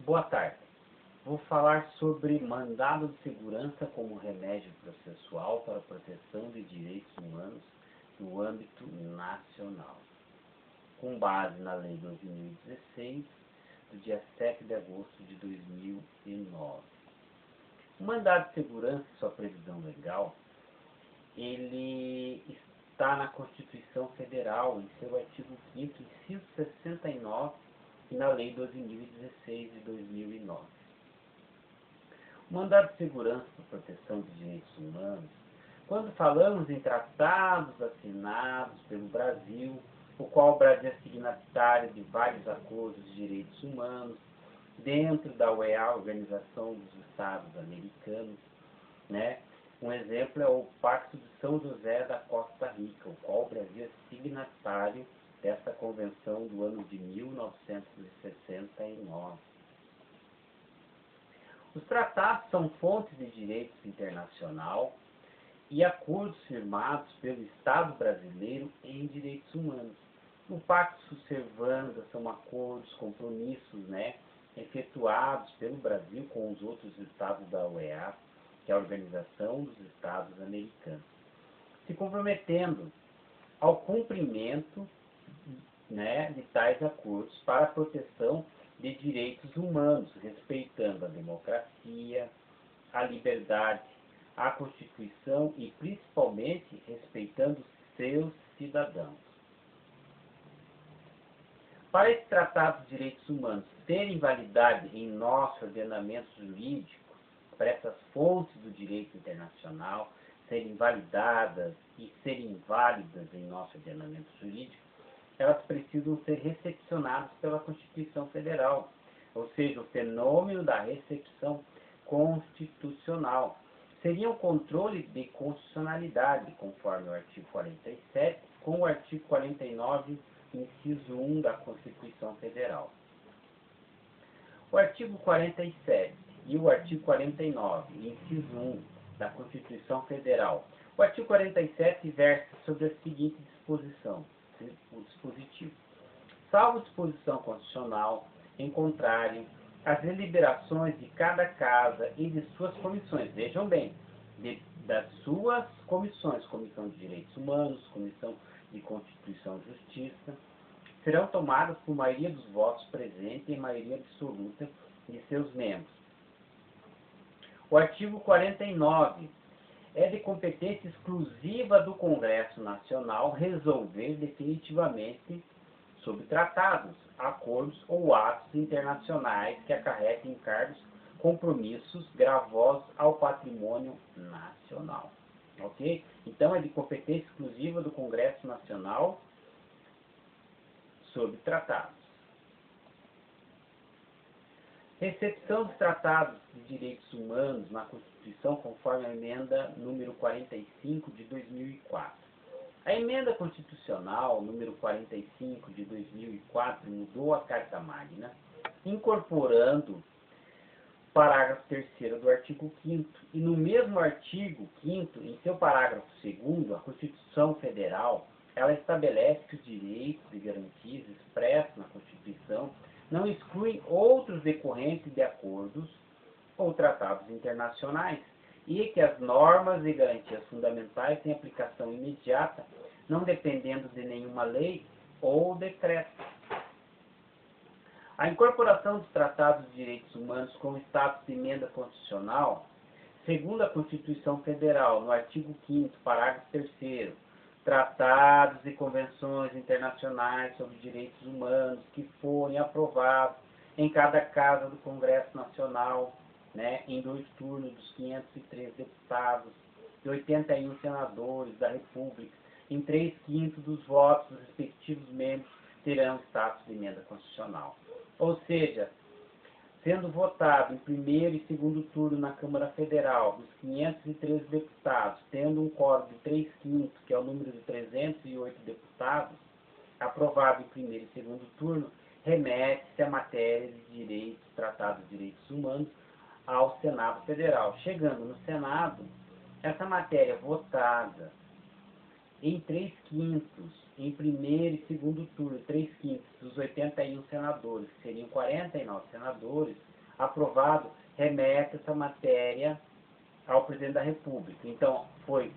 Boa tarde. Vou falar sobre mandado de segurança como remédio processual para a proteção de direitos humanos no âmbito nacional, com base na Lei 2016, do dia 7 de agosto de 2009. O mandado de segurança e sua previsão legal, ele está na Constituição Federal, em seu artigo 5º, inciso 69, e na Lei 2016 de 2009. O mandado de segurança para proteção de direitos humanos, quando falamos em tratados assinados pelo Brasil, o qual o Brasil é signatário de vários acordos de direitos humanos, dentro da OEA, Organização dos Estados Americanos, né? Um exemplo é o Pacto de São José da Costa Rica, o qual o Brasil é signatário dessa convenção do ano de 1969. Os tratados são fontes de direito internacional e acordos firmados pelo Estado brasileiro em direitos humanos. O Pacto Servanda são acordos, compromissos, efetuados pelo Brasil com os outros estados da OEA, que é a Organização dos Estados Americanos, se comprometendo ao cumprimento de tais acordos para a proteção de direitos humanos, respeitando a democracia, a liberdade, a Constituição e, principalmente, respeitando seus cidadãos. Para esse Tratado de Direitos Humanos terem validade em nosso ordenamento jurídico, para essas fontes do direito internacional serem validadas e serem válidas em nosso ordenamento jurídico, elas precisam ser recepcionadas pela Constituição Federal, ou seja, o fenômeno da recepção constitucional. Seria um controle de constitucionalidade, conforme o artigo 47, com o artigo 49, inciso 1 da Constituição Federal. O artigo 47 e o artigo 49, inciso 1 da Constituição Federal. O artigo 47 versa sobre a seguinte disposição, o dispositivo. Salvo disposição constitucional, em contrário, as deliberações de cada casa e de suas comissões, vejam bem, das suas comissões, Comissão de Direitos Humanos, Comissão de Constituição e Justiça, serão tomadas por maioria dos votos presentes e maioria absoluta de seus membros. O artigo 49 é de competência exclusiva do Congresso Nacional resolver definitivamente sobre tratados, acordos ou atos internacionais que acarretem encargos, compromissos gravosos ao patrimônio nacional. Ok? Então, é de competência exclusiva do Congresso Nacional sobre tratados. Recepção dos tratados de direitos humanos na Constituição conforme a emenda número 45 de 2004. A emenda constitucional número 45 de 2004 mudou a Carta Magna, incorporando o parágrafo 3º do artigo 5º, e no mesmo artigo 5º, em seu parágrafo 2º, a Constituição Federal, ela estabelece que os direitos e garantias expressos na Constituição não excluem outros decorrentes de acordos ou tratados internacionais, e que as normas e garantias fundamentais têm aplicação imediata, não dependendo de nenhuma lei ou decreto. A incorporação dos tratados de direitos humanos como status de emenda constitucional, segundo a Constituição Federal, no artigo 5º, parágrafo 3º, tratados e convenções internacionais sobre direitos humanos que forem aprovados em cada casa do Congresso Nacional, em 2 turnos dos 503 deputados e 81 senadores da República, em 3/5 dos votos dos respectivos membros terão status de emenda constitucional. Ou seja, sendo votado em primeiro e segundo turno na Câmara Federal, dos 513 deputados, tendo um quórum de 3/5, que é o número de 308 deputados, aprovado em primeiro e segundo turno, remete-se a matéria de direitos, tratado de direitos humanos, ao Senado Federal. Chegando no Senado, essa matéria votada em 3/5, em primeiro e segundo turno, 3/5 dos 81 senadores, que seriam 49 senadores, aprovado, remete essa matéria ao presidente da República. Então, foi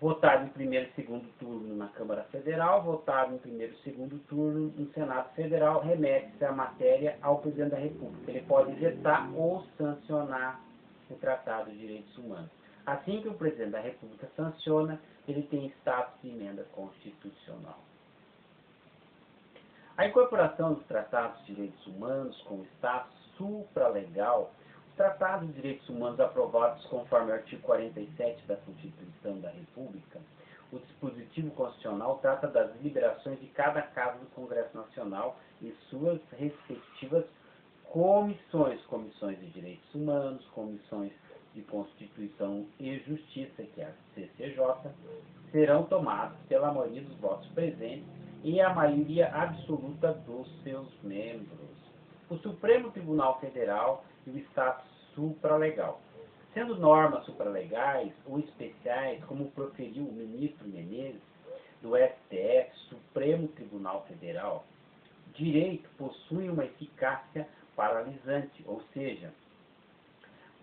votado em primeiro e segundo turno na Câmara Federal, votado em primeiro e segundo turno no Senado Federal, remete-se a matéria ao presidente da República. Ele pode vetar ou sancionar o Tratado de Direitos Humanos. Assim que o presidente da República sanciona, ele tem status de emenda constitucional. A incorporação dos Tratados de Direitos Humanos com status supralegal, os Tratados de Direitos Humanos aprovados conforme o artigo 47 da Constituição da República, o dispositivo constitucional trata das deliberações de cada casa do Congresso Nacional e suas respectivas comissões, comissões de direitos humanos, comissões de Constituição e Justiça, que é a CCJ, serão tomadas pela maioria dos votos presentes e a maioria absoluta dos seus membros. O Supremo Tribunal Federal e o status supralegal. Sendo normas supralegais ou especiais, como proferiu o ministro Menezes, do STF, Supremo Tribunal Federal, direito possui uma eficácia paralisante, ou seja,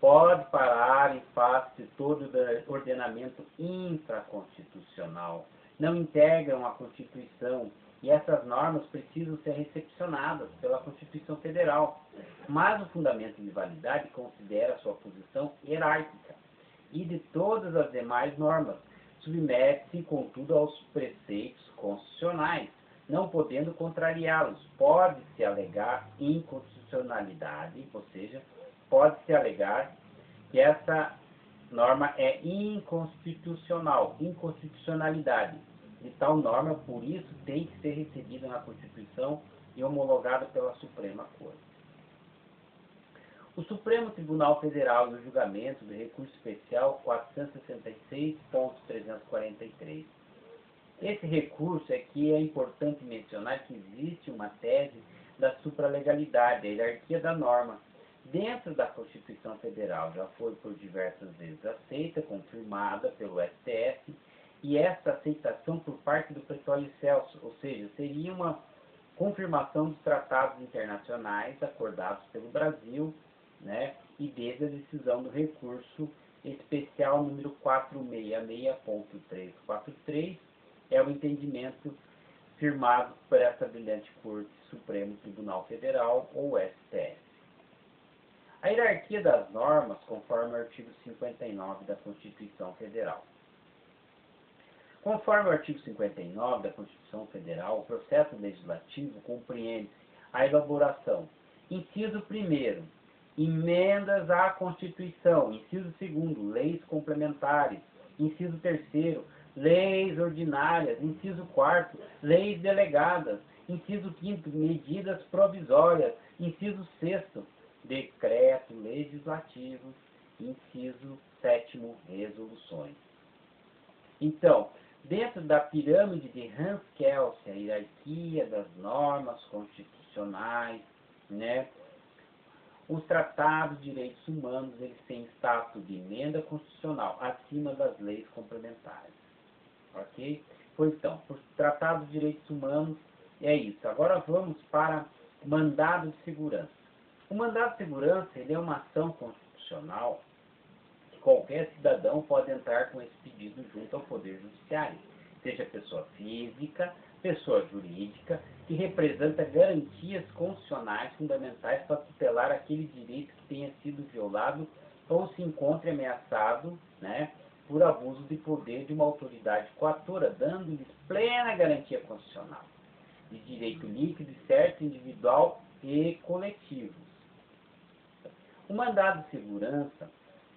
pode parar em face de todo o ordenamento infraconstitucional, não integram a Constituição, e essas normas precisam ser recepcionadas pela Constituição Federal. Mas o fundamento de validade considera sua posição hierárquica e de todas as demais normas, submete-se, contudo, aos preceitos constitucionais, não podendo contrariá-los. Pode-se alegar inconstitucionalidade, ou seja, pode-se alegar que essa norma é inconstitucional, inconstitucionalidade. De tal norma, por isso, tem que ser recebida na Constituição e homologada pela Suprema Corte. O Supremo Tribunal Federal, no julgamento do recurso especial 466.343. Esse recurso é que é importante mencionar que existe uma tese da supralegalidade, a hierarquia da norma, dentro da Constituição Federal. Já foi por diversas vezes aceita, confirmada pelo STF, e essa aceitação por parte do Pretório Celso, ou seja, seria uma confirmação dos tratados internacionais acordados pelo Brasil, né, e desde a decisão do recurso especial número 466.343, é o entendimento firmado por essa brilhante Corte Supremo Tribunal Federal, ou STF. A hierarquia das normas, conforme o artigo 59 da Constituição Federal. Conforme o artigo 59 da Constituição Federal, o processo legislativo compreende a elaboração, inciso 1º, emendas à Constituição, inciso 2º, leis complementares, inciso 3º, leis ordinárias, inciso 4º, leis delegadas, inciso 5º, medidas provisórias, inciso 6º, decreto legislativo, inciso 7º, resoluções. Então, dentro da pirâmide de Hans Kelsen, a hierarquia das normas constitucionais, né, os tratados de direitos humanos, eles têm status de emenda constitucional acima das leis complementares. Ok? Pois então, os tratados de direitos humanos é isso. Agora vamos para mandado de segurança. O mandado de segurança, ele é uma ação constitucional que qualquer cidadão pode entrar com esse pedido junto ao Poder Judiciário, seja pessoa física, pessoa jurídica, que representa garantias constitucionais fundamentais para tutelar aquele direito que tenha sido violado ou se encontre ameaçado, né, por abuso de poder de uma autoridade coatora, dando-lhes plena garantia constitucional de direito líquido e certo, individual e coletivo. O mandado de segurança,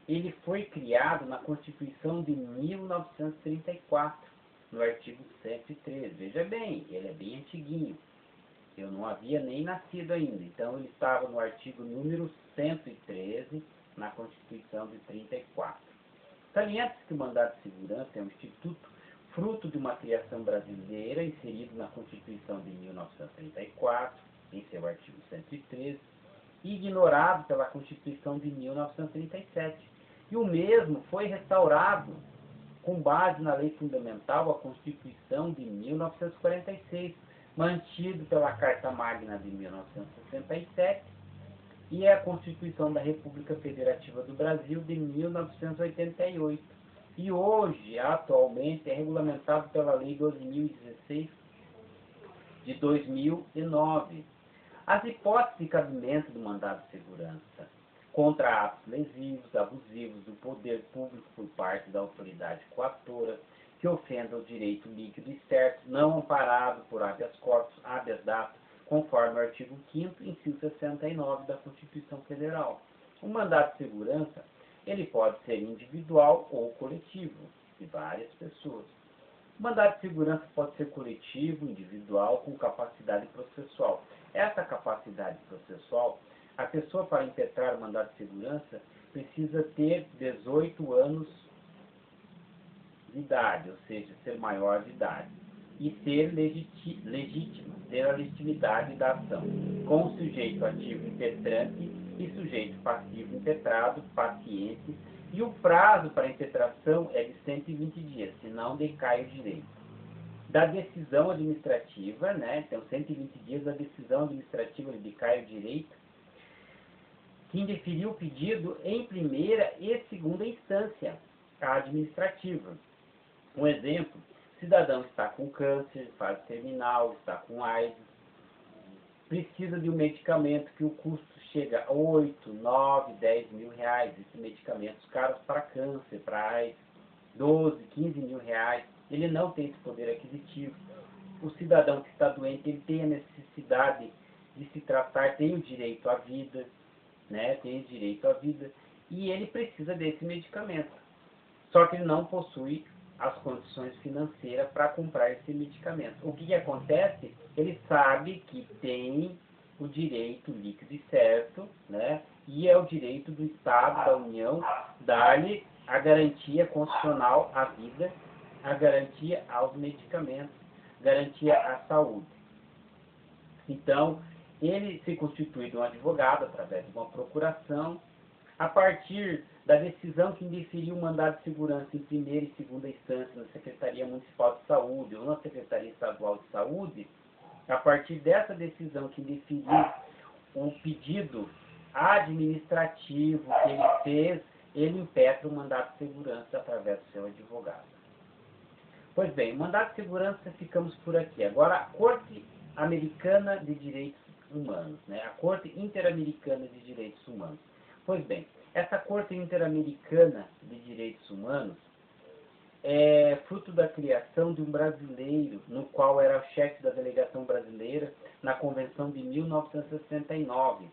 ele foi criado na Constituição de 1934, no artigo 113. Veja bem, ele é bem antiguinho. Eu não havia nem nascido ainda. Então, ele estava no artigo número 113, na Constituição de 34. Salienta-se que o mandado de segurança é um instituto fruto de uma criação brasileira, inserido na Constituição de 1934, em seu artigo 113, e ignorado pela Constituição de 1937. E o mesmo foi restaurado com base na Lei Fundamental, a Constituição de 1946, mantido pela Carta Magna de 1967 e é a Constituição da República Federativa do Brasil de 1988. E hoje, atualmente, é regulamentado pela Lei 12.016 de 2009. As hipóteses de cabimento do mandado de segurança contra atos lesivos, abusivos do poder público por parte da autoridade coatora, que ofenda o direito líquido e certo, não amparado por habeas corpus, habeas data, conforme o artigo 5º, inciso 69 da Constituição Federal. O mandado de segurança, ele pode ser individual ou coletivo, de várias pessoas. O mandado de segurança pode ser coletivo, individual, com capacidade processual. Essa capacidade processual, a pessoa para impetrar o mandado de segurança precisa ter 18 anos de idade, ou seja, ser maior de idade, e ser legítimo, ter a legitimidade da ação, com o sujeito ativo impetrante e sujeito passivo impetrado, paciente, e o prazo para a impetração é de 120 dias, senão decai o direito. Da decisão administrativa, então 120 dias da decisão administrativa decai o direito, que indeferiu o pedido em primeira e segunda instância, a administrativa. Um exemplo, o cidadão está com câncer, fase terminal, está com AIDS, precisa de um medicamento que o custo chega a 8, 9, 10 mil reais. Esses medicamentos caros para câncer, para AIDS, 12, 15 mil reais. Ele não tem esse poder aquisitivo. O cidadão que está doente, ele tem a necessidade de se tratar, tem o direito à vida, tem o direito à vida, e ele precisa desse medicamento. Só que ele não possui as condições financeiras para comprar esse medicamento. O que acontece? Ele sabe que tem o direito líquido e certo, e é o direito do Estado, da União, dar-lhe a garantia constitucional à vida, a garantia aos medicamentos, garantia à saúde. Então, ele se constitui de um advogado através de uma procuração, a partir da decisão que indeferiu o mandado de segurança em primeira e segunda instância na Secretaria Municipal de Saúde ou na Secretaria Estadual de Saúde, a partir dessa decisão que indeferiu o pedido administrativo que ele fez, ele impetra o mandado de segurança através do seu advogado. Pois bem, o mandado de segurança ficamos por aqui. Agora, a Corte Americana de Direitos Humanos, a Corte Interamericana de Direitos Humanos. Pois bem, essa Corte Interamericana de Direitos Humanos é fruto da criação de um brasileiro, no qual era o chefe da delegação brasileira na Convenção de 1969.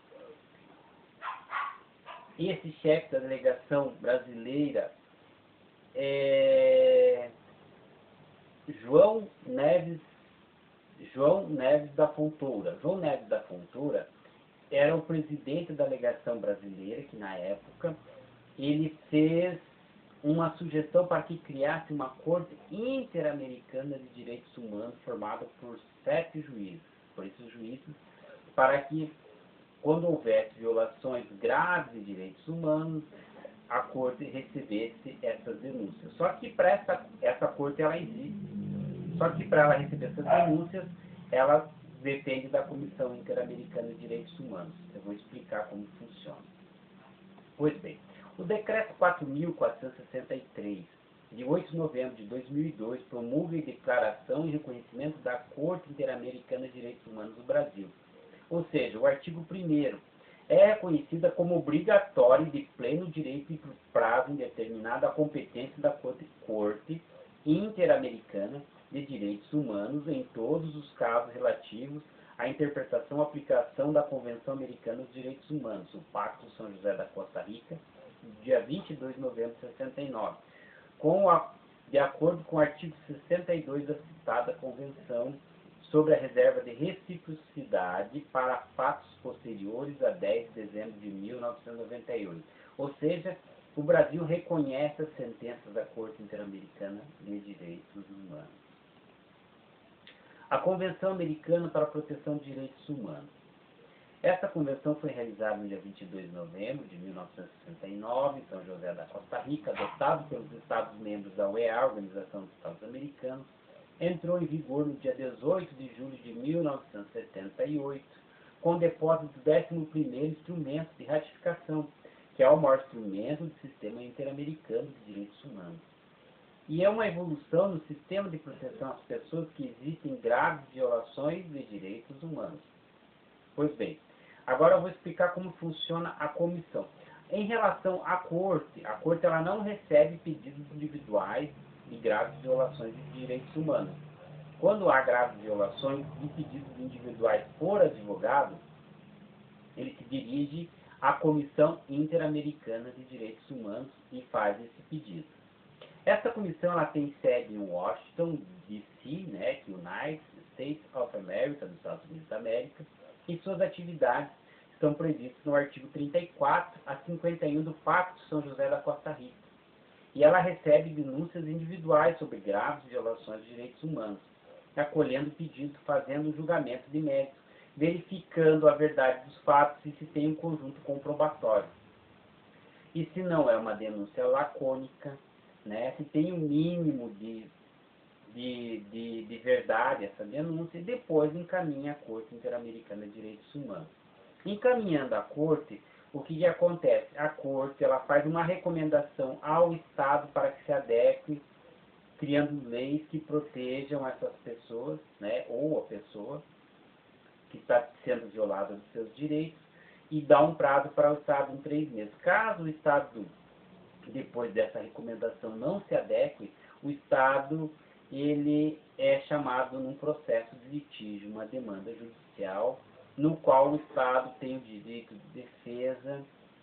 Esse chefe da delegação brasileira é João Neves da Fontoura. João Neves da Fontoura era o presidente da delegação brasileira, que na época ele fez uma sugestão para que criasse uma Corte Interamericana de Direitos Humanos formada por 7 juízes. Por esses juízes, para que, quando houvesse violações graves de direitos humanos, a Corte recebesse essas denúncias. Só que para essa Corte ela existe. Só que para ela receber essas denúncias, ela depende da Comissão Interamericana de Direitos Humanos. Eu vou explicar como funciona. Pois bem, o Decreto 4.463, de 8 de novembro de 2002, promulga a declaração e reconhecimento da Corte Interamericana de Direitos Humanos do Brasil. Ou seja, o artigo 1º é reconhecida como obrigatória e de pleno direito e por prazo indeterminado a competência da Corte Interamericana de Direitos Humanos em todos os casos relativos à interpretação e aplicação da Convenção Americana dos Direitos Humanos, o Pacto São José da Costa Rica, dia 22 de novembro de 69, de acordo com o artigo 62 da citada Convenção sobre a reserva de reciprocidade para fatos posteriores a 10 de dezembro de 1998. Ou seja, o Brasil reconhece as sentenças da Corte Interamericana de Direitos Humanos. A Convenção Americana para a Proteção de Direitos Humanos. Esta convenção foi realizada no dia 22 de novembro de 1969, em São José da Costa Rica, adotado pelos Estados-membros da UEA, Organização dos Estados Americanos, entrou em vigor no dia 18 de julho de 1978, com o depósito do 11º instrumento de ratificação, que é o maior instrumento do sistema interamericano de direitos humanos. E é uma evolução no sistema de proteção às pessoas que existem graves violações de direitos humanos. Pois bem, agora eu vou explicar como funciona a comissão. Em relação à Corte ela não recebe pedidos individuais de graves violações de direitos humanos. Quando há graves violações de pedidos individuais por advogado, ele se dirige à Comissão Interamericana de Direitos Humanos e faz esse pedido. Essa comissão ela tem sede em Washington, D.C., né, que é United States of America, dos Estados Unidos da América, e suas atividades estão previstas no artigo 34 a 51 do Pacto de São José da Costa Rica. E ela recebe denúncias individuais sobre graves violações de direitos humanos, acolhendo pedidos, fazendo um julgamento de mérito, verificando a verdade dos fatos e se tem um conjunto comprobatório. E se não é uma denúncia lacônica, né, se tem um mínimo de verdade essa denúncia, e depois encaminha à Corte Interamericana de Direitos Humanos. Encaminhando à Corte, o que acontece? A Corte ela faz uma recomendação ao Estado para que se adeque, criando leis que protejam essas pessoas, né, ou a pessoa que está sendo violada dos seus direitos, e dá um prazo para o Estado em 3 meses. Caso o Estado, depois dessa recomendação, não se adeque, o Estado ele é chamado num processo de litígio, uma demanda judicial, no qual o Estado tem o direito de defesa,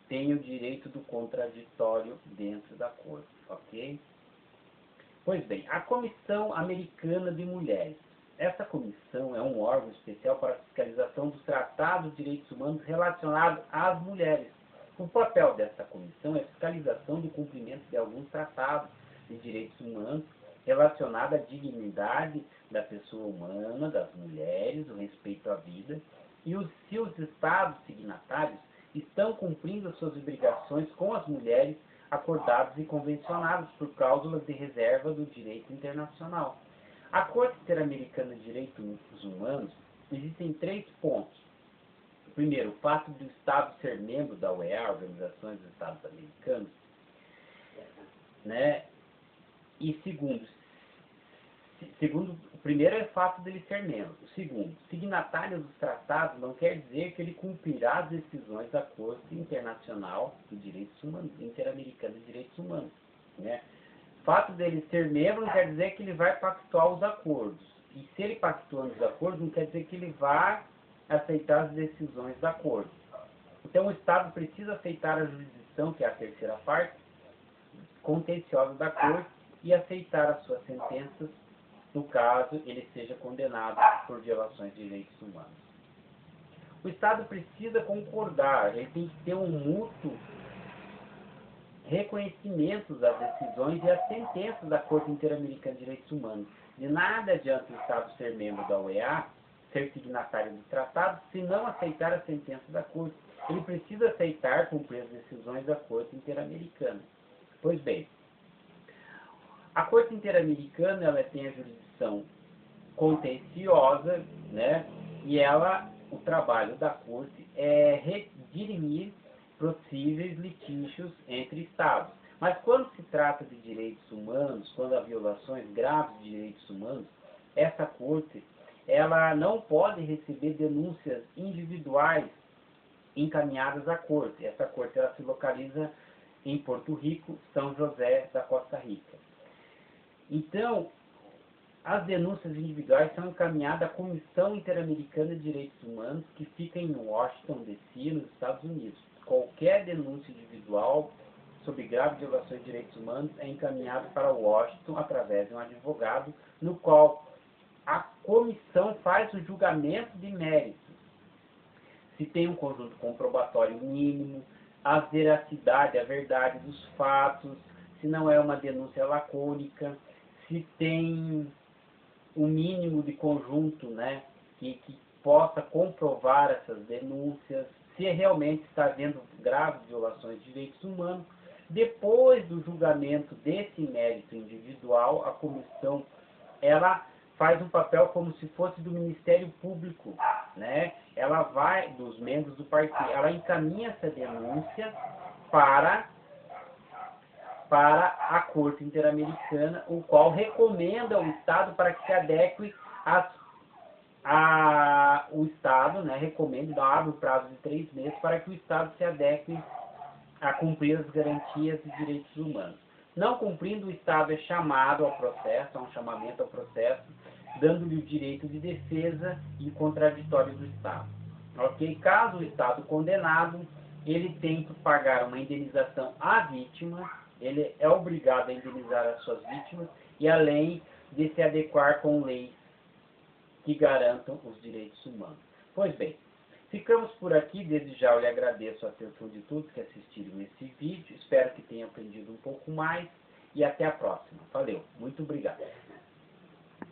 tem o direito do contraditório dentro da Corte, ok? Pois bem, a Comissão Americana de Mulheres. Essa comissão é um órgão especial para a fiscalização dos tratados de direitos humanos relacionados às mulheres. O papel dessa comissão é a fiscalização do cumprimento de alguns tratados de direitos humanos relacionados à dignidade da pessoa humana, das mulheres, o respeito à vida, e se os Estados signatários estão cumprindo as suas obrigações com as mulheres acordadas e convencionadas por cláusulas de reserva do direito internacional. A Corte Interamericana de Direitos Humanos existem 3 pontos. Primeiro, o fato do Estado ser membro da OEA, Organização dos Estados Americanos, né? E segundo, o primeiro é o fato dele ser membro. O segundo, signatário dos tratados não quer dizer que ele cumprirá as decisões da Corte Internacional de Direitos Humanos, Interamericana de Direitos Humanos, né? O fato dele ser membro não quer dizer que ele vai pactuar os acordos. E se ele pactuando os acordos, não quer dizer que ele vai aceitar as decisões da Corte. Então o Estado precisa aceitar a jurisdição, que é a terceira parte, contenciosa da Corte, e aceitar as suas sentenças, no caso ele seja condenado por violações de direitos humanos. O Estado precisa concordar, ele tem que ter um mútuo reconhecimento das decisões e as sentenças da Corte Interamericana de Direitos Humanos. De nada adianta o Estado ser membro da OEA, ser signatário do tratado, se não aceitar a sentença da Corte. Ele precisa aceitar cumprir as decisões da Corte Interamericana. Pois bem, a Corte Interamericana ela tem a jurisdição contenciosa, né? E o trabalho da Corte é dirimir possíveis litígios entre Estados. Mas quando se trata de direitos humanos, quando há violações graves de direitos humanos, essa Corte ela não pode receber denúncias individuais encaminhadas à Corte. Essa Corte ela se localiza em Porto Rico, São José da Costa Rica. Então, as denúncias individuais são encaminhadas à Comissão Interamericana de Direitos Humanos, que fica em Washington, D.C., nos Estados Unidos. Qualquer denúncia individual sobre graves violações de direitos humanos é encaminhada para Washington através de um advogado, no qual a comissão faz o julgamento de méritos. Se tem um conjunto comprobatório mínimo, a veracidade, a verdade dos fatos, se não é uma denúncia lacônica, se tem um mínimo de conjunto, né, que possa comprovar essas denúncias, se realmente está havendo graves violações de direitos humanos. Depois do julgamento desse mérito individual, a comissão ela faz um papel como se fosse do Ministério Público, né? Ela vai, dos membros do partido, ela encaminha essa denúncia para a Corte Interamericana, o qual recomenda ao Estado para que se adeque o Estado, né, recomenda, abre o prazo de 3 meses para que o Estado se adeque a cumprir as garantias de direitos humanos. Não cumprindo, o Estado é chamado ao processo, há um chamamento ao processo, dando-lhe o direito de defesa e contraditório do Estado. Ok? Caso o Estado condenado, ele tem que pagar uma indenização à vítima, ele é obrigado a indenizar as suas vítimas, e além de se adequar com leis que garantam os direitos humanos. Pois bem, ficamos por aqui. Desde já eu lhe agradeço a atenção de todos que assistiram esse vídeo. Espero que tenham aprendido um pouco mais e até a próxima. Valeu, muito obrigado.